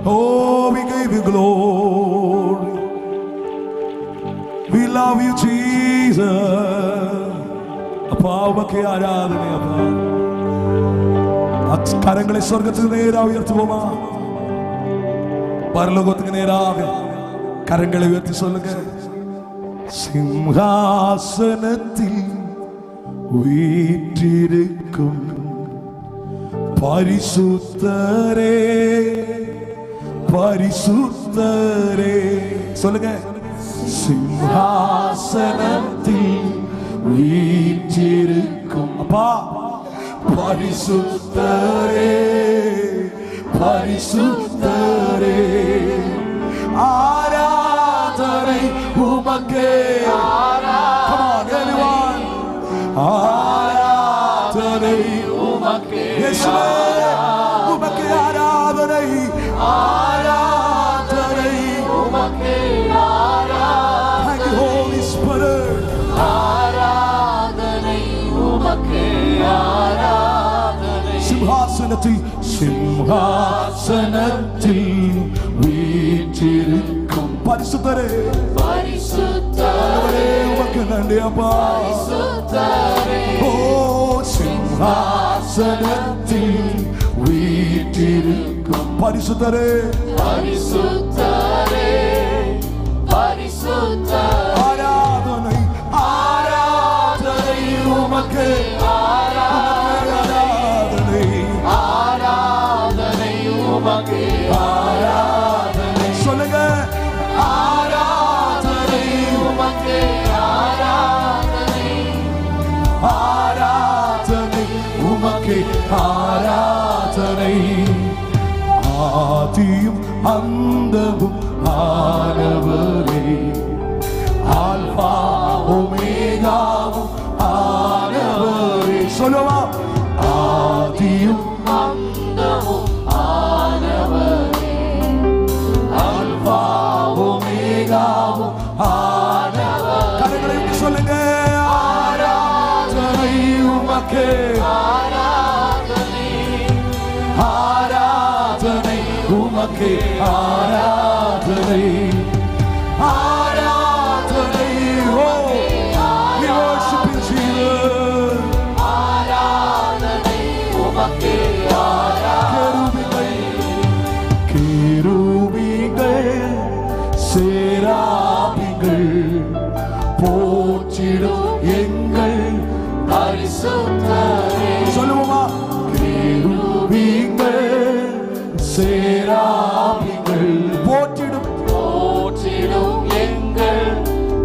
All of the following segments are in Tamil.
Oh, we give you glory. We love you, Jesus. அப்பா உமக்கே ஆராதனை அப்பா. கரங்களை சொர்க்கத்துக்கு நேராக உயர்த்துவோமா? பரலோகத்துக்கு நேராக கரங்களை உயர்த்தி சொல்லுங்க. சிம்ஹாசனத்தில் வீற்றிருக்கும் பரிசுத்தரே, பரிசுத்தரே சொல்லுங்க. சிம்ஹாசனத்தில் வீற்றிருக்கும் அப்பா பரிசுத்தரே, பரிசுத்தரே, ஆராதனை உமக்கே. ஆராதனை உமக்கே, உமக்கே ஆராதனை, ஆராதனை உமக்கே. Thank you, Holy Spirit. ஆராதனை உமக்கே, ஆராதனை. சிம்ஹாசனத்தில், சிம்ஹாசனத்தில் வீற்றிருக்கும் பரிசுத்தரே, பரிசுத்தரே, உமக்கு நன்றி அப்பா. பரிசுத்தரே, ஓ சிம்ஹாசனத்தில் வீற்றிருக்கும் பரிசுத்தரே, பரிசுத்தரே, பரிசுத்தரே, ஆராதனை, ஆராதனை உமக்கு, ஆராதனை, ஆராதனை உமக்கே, ஆராதனை சொல்லுங்க. ஆராதனை உமக்கே, ஆராதனை, ஆராதனை உமக்கே, ஆராதனை. ஆதியும் அந்தமும் ஆனவரே, ஆல்பா ஒமேகாவும் ஆனவரே. சொல்லுவா. ஆதியும் அந்தமும் ஆனவரே, ஆல்பா ஒமேகாவும் ஆனவரே. கரங்களை விட்டு சொல்லுங்க. ஆராதனை உமக்கே, ஆராதனை, ஆராதனை உமக்கே, ஆராதனை, ஆராதனை. ஓ we worship you, Jesus. ஆராதனை உமக்கே, கேருபீங்கள், கேருபீங்கள், சேராபீங்கள் போற்றிடும் எங்கள் பரிசுத்தரே. சொல்லுவோமா? கேருபீங்கள், சேராபீங்கள் போற்றிடும், போற்றிடும் எங்கள்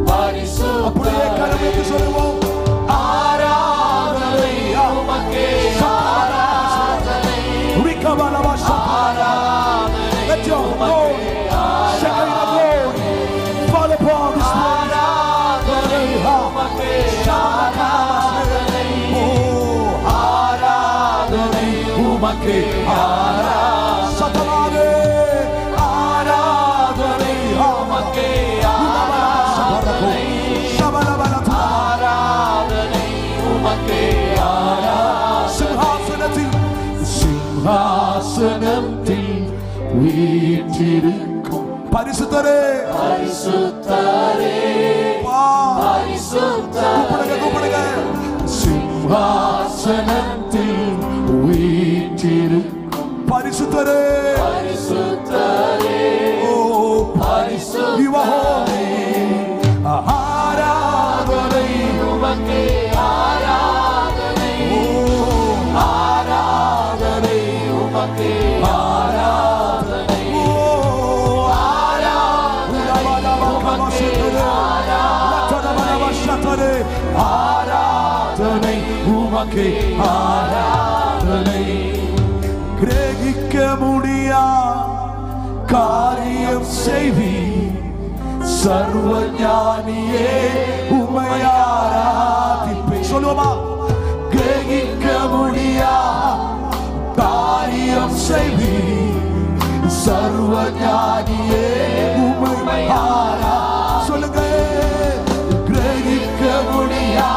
பரிசுத்தரே. அப்படியே கரமைக்கு சொல்லுவோம். ஆராதனை உமக்கே, ஆராதனை, ஆராதனை. Let your glory, Shekinah glory, fall upon this place. ஆராதனை உமக்கே, ஆராதனை, Oh, ஆராதனை உமக்கே, ஆராதனை, ஆராதனை உமக்கே, ஆராதனை, ஆராதனை உமக்கே, சிம்ஹாசனத்தில், சிம்ஹாசனத்தில் வீற்றிருக்கும் பரிசுத்தரே, பரிசுத்தரே, பரிசுத்தரே, கூப்பிடுங்க. சிம்ஹாசனத்தில் வீற்றிருக்கும் பரிசுத்தரே, பரிசுத்தரே, ஓ பரிசுத்தரே. you are holy. ஆராதனை உமக்கே, ஆராதனை, ஆராதனை உமக்கே, ஆராதனை, ஆராதனை உமக்கே, ஆராதனை. கிரகிக்க முடியா காரியம் செய்வி சர்வஞானியே உம்மை ஆராதிப்பேன். சொல்லுவோமா? கிரகிக்க முடியா காரியம் செய்வி சர்வஞானியே உம்மை ஆரா. சொல்லுங்க. கிரகிக்க முடியா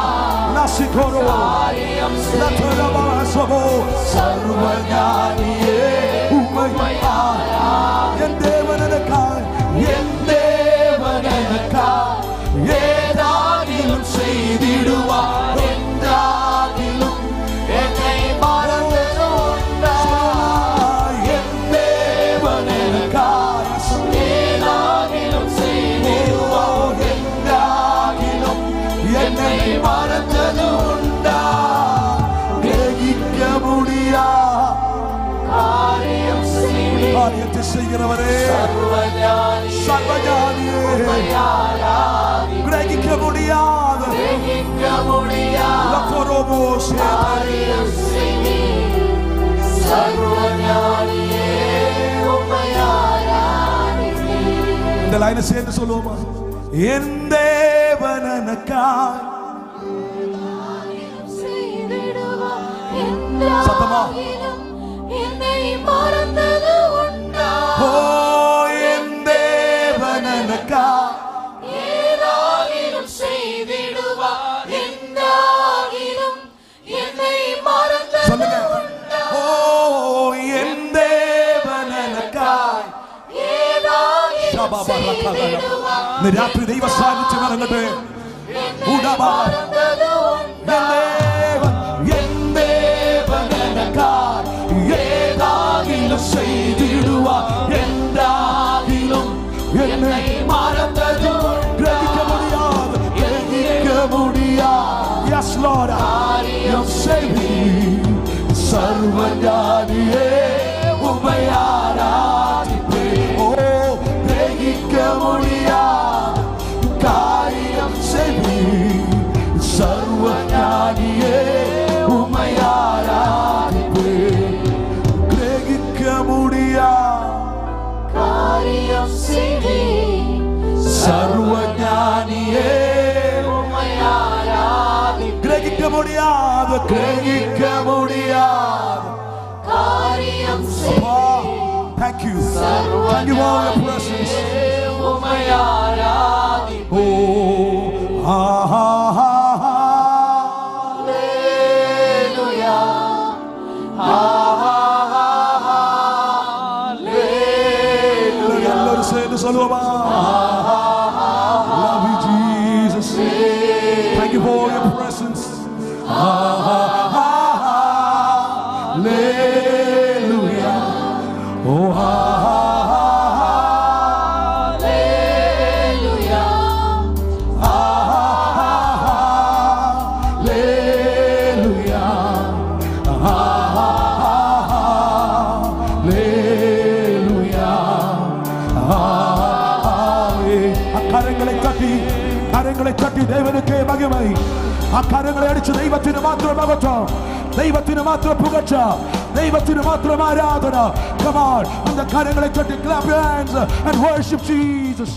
நசிகோரோ லதரபாசபோ சர்வஞானியே உம்மை ஆரா. ஆராய்ச்சி செய்கிறவரே, சர்வஞானியே, சர்வஞானியே, உம்மை ஆராதிப்பேன். கிரகிக்க முடியாத கிரகிக்க முடியாத லபரோபோசே காரியம் செய்வீர். சர்வஞானியே, உம்மை ஆராதிப்பேன். இந்த லைனை சேர்ந்து சொல்லுவோமா? என் தேவன் எனக்காய் சத்தமா என்னை மறந்தது உண்டா? ஓ என் தேவன் எனக்காய் ஏதாகிலும் செய்திடுவார். எந்தாகிலும் என்னை மறந்தது சொல்லுங்க. ஓ என் தேவன் எனக்காய் ஏதாகிலும் செய்திடுவார். இந்த ராத்திரி தெய்வ சாநித்தியம் இறங்கട്ടെ. மறந்தது உண்டா? என் தேவன் எனக்காய் ஏதாகிலும் செய்திடுவார். எந்தாகிலும் என்னை மறந்தது கிரகிக்க முடியாது, கிரகிக்க முடியாது. Yes Lord, காரியம் செய்வீர். சர்வஞானியே, உம்மை ஆராதிப்பேன். ஓ கிரகிக்க முடியாது, காரியம் செய்வீர். சர்வஞானியே, உம்மை ஆராதிப்பேன். கிரகிக்க முடியாது, காரியம் செய்வீர். சர்வஞானியே, உம்மை ஆராதிப்பேன். கிரகிக்க முடியாது, கிரகிக்க முடியாது. காரியம் Appa, செய்வீர். thank you. Thank you for your presence. உம்மை ஆராதிப்பேன். Oh, ah, ah, ah, ah. Hallelujah. Hallelujah. எல்லாரும் சேர்ந்து சொல்லுவோமா? Love you, Jesus. Thank you for your presence. Hallelujah. Oh, Hallelujah. கரங்களை தட்டி தேவனுக்கே மகிமை. அக்கரங்களை அடிச்சு தெய்வத்தின் மாத்திரம் மகத்துவம், தெய்வத்தின் மாத்திரம் புகழ்ச்சா, தெய்வத்தின் மாத்திரம் ஆராதனா. Come on, அந்த கரங்களை தட்டி clap your hands and worship Jesus.